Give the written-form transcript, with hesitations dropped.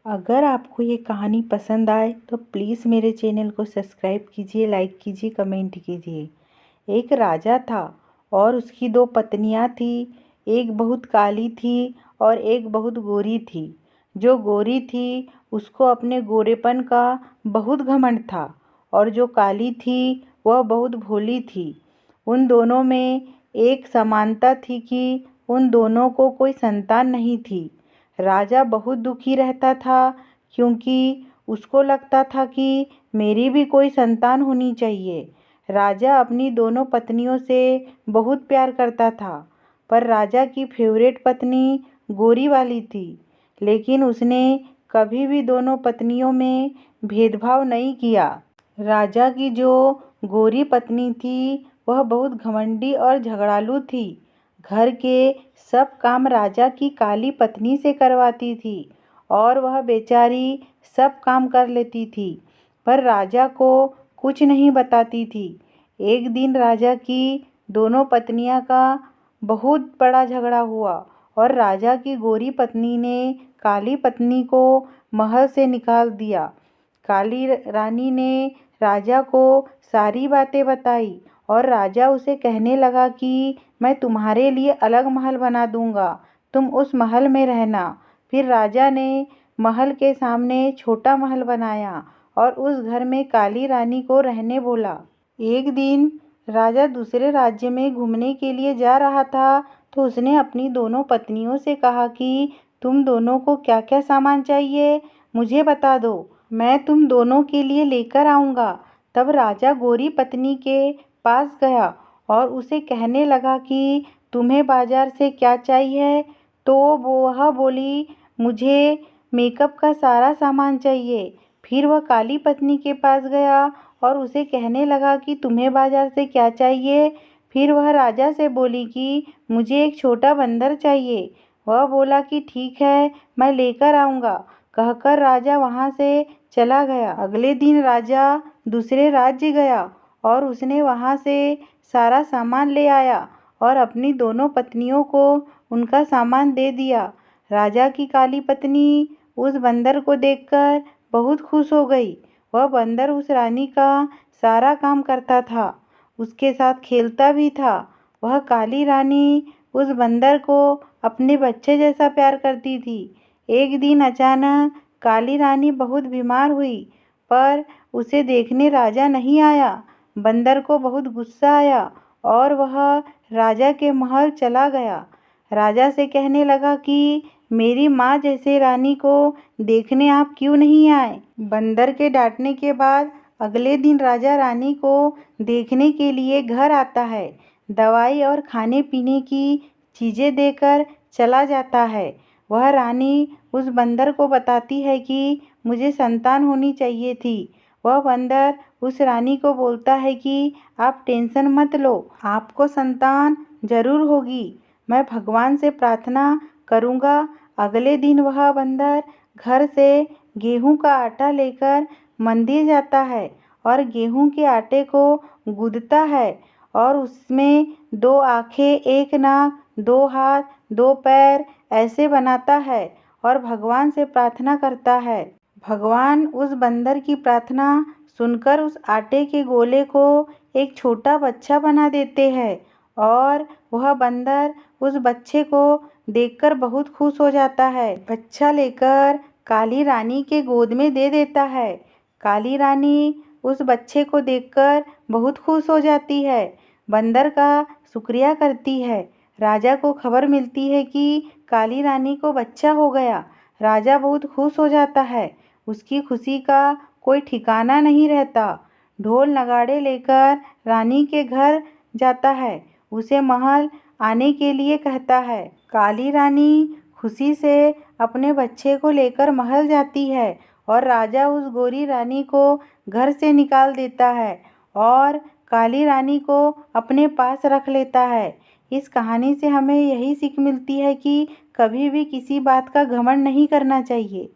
अगर आपको ये कहानी पसंद आए तो प्लीज़ मेरे चैनल को सब्सक्राइब कीजिए, लाइक कीजिए, कमेंट कीजिए। एक राजा था और उसकी दो पत्नियां थी। एक बहुत काली थी और एक बहुत गोरी थी। जो गोरी थी उसको अपने गोरेपन का बहुत घमंड था और जो काली थी वह बहुत भोली थी। उन दोनों में एक समानता थी कि उन दोनों को कोई संतान नहीं थी। राजा बहुत दुखी रहता था क्योंकि उसको लगता था कि मेरी भी कोई संतान होनी चाहिए। राजा अपनी दोनों पत्नियों से बहुत प्यार करता था, पर राजा की फेवरेट पत्नी गोरी वाली थी। लेकिन उसने कभी भी दोनों पत्नियों में भेदभाव नहीं किया। राजा की जो गोरी पत्नी थी वह बहुत घमंडी और झगड़ालू थी। घर के सब काम राजा की काली पत्नी से करवाती थी और वह बेचारी सब काम कर लेती थी, पर राजा को कुछ नहीं बताती थी। एक दिन राजा की दोनों पत्नियां का बहुत बड़ा झगड़ा हुआ और राजा की गोरी पत्नी ने काली पत्नी को महल से निकाल दिया। काली रानी ने राजा को सारी बातें बताई और राजा उसे कहने लगा कि मैं तुम्हारे लिए अलग महल बना दूंगा, तुम उस महल में रहना। फिर राजा ने महल के सामने छोटा महल बनाया और उस घर में काली रानी को रहने बोला। एक दिन राजा दूसरे राज्य में घूमने के लिए जा रहा था तो उसने अपनी दोनों पत्नियों से कहा कि तुम दोनों को क्या क्या सामान चाहिए मुझे बता दो, मैं तुम दोनों के लिए लेकर आऊँगा। तब राजा गोरी पत्नी के पास गया और उसे कहने लगा कि तुम्हें बाजार से क्या चाहिए। तो वह बोली मुझे मेकअप का सारा सामान चाहिए। फिर वह काली पत्नी के पास गया और उसे कहने लगा कि तुम्हें बाजार से क्या चाहिए। फिर वह राजा से बोली कि मुझे एक छोटा बंदर चाहिए। वह बोला कि ठीक है, मैं लेकर आऊँगा। कहकर राजा वहाँ से चला गया। अगले दिन राजा दूसरे राज्य गया और उसने वहाँ से सारा सामान ले आया और अपनी दोनों पत्नियों को उनका सामान दे दिया। राजा की काली पत्नी उस बंदर को देखकर बहुत खुश हो गई। वह बंदर उस रानी का सारा काम करता था, उसके साथ खेलता भी था। वह काली रानी उस बंदर को अपने बच्चे जैसा प्यार करती थी। एक दिन अचानक काली रानी बहुत बीमार हुई, पर उसे देखने राजा नहीं आया। बंदर को बहुत गुस्सा आया और वह राजा के महल चला गया। राजा से कहने लगा कि मेरी माँ जैसे रानी को देखने आप क्यों नहीं आए। बंदर के डांटने के बाद अगले दिन राजा रानी को देखने के लिए घर आता है। दवाई और खाने पीने की चीज़ें देकर चला जाता है। वह रानी उस बंदर को बताती है कि मुझे संतान होनी चाहिए थी। वह बंदर उस रानी को बोलता है कि आप टेंशन मत लो, आपको संतान जरूर होगी, मैं भगवान से प्रार्थना करूँगा। अगले दिन वह बंदर घर से गेहूं का आटा लेकर मंदिर जाता है और गेहूं के आटे को गूंदता है और उसमें 2 आँखें, 1 नाक, 2 हाथ, 2 पैर ऐसे बनाता है और भगवान से प्रार्थना करता है। भगवान उस बंदर की प्रार्थना सुनकर उस आटे के गोले को एक छोटा बच्चा बना देते हैं और वह बंदर उस बच्चे को देखकर बहुत खुश हो जाता है। बच्चा लेकर काली रानी के गोद में दे देता है। काली रानी उस बच्चे को देखकर बहुत खुश हो जाती है, बंदर का शुक्रिया करती है। राजा को खबर मिलती है कि काली रानी को बच्चा हो गया। राजा बहुत खुश हो जाता है, उसकी खुशी का कोई ठिकाना नहीं रहता। ढोल नगाड़े लेकर रानी के घर जाता है, उसे महल आने के लिए कहता है। काली रानी खुशी से अपने बच्चे को लेकर महल जाती है और राजा उस गोरी रानी को घर से निकाल देता है और काली रानी को अपने पास रख लेता है। इस कहानी से हमें यही सीख मिलती है कि कभी भी किसी बात का घमंड नहीं करना चाहिए।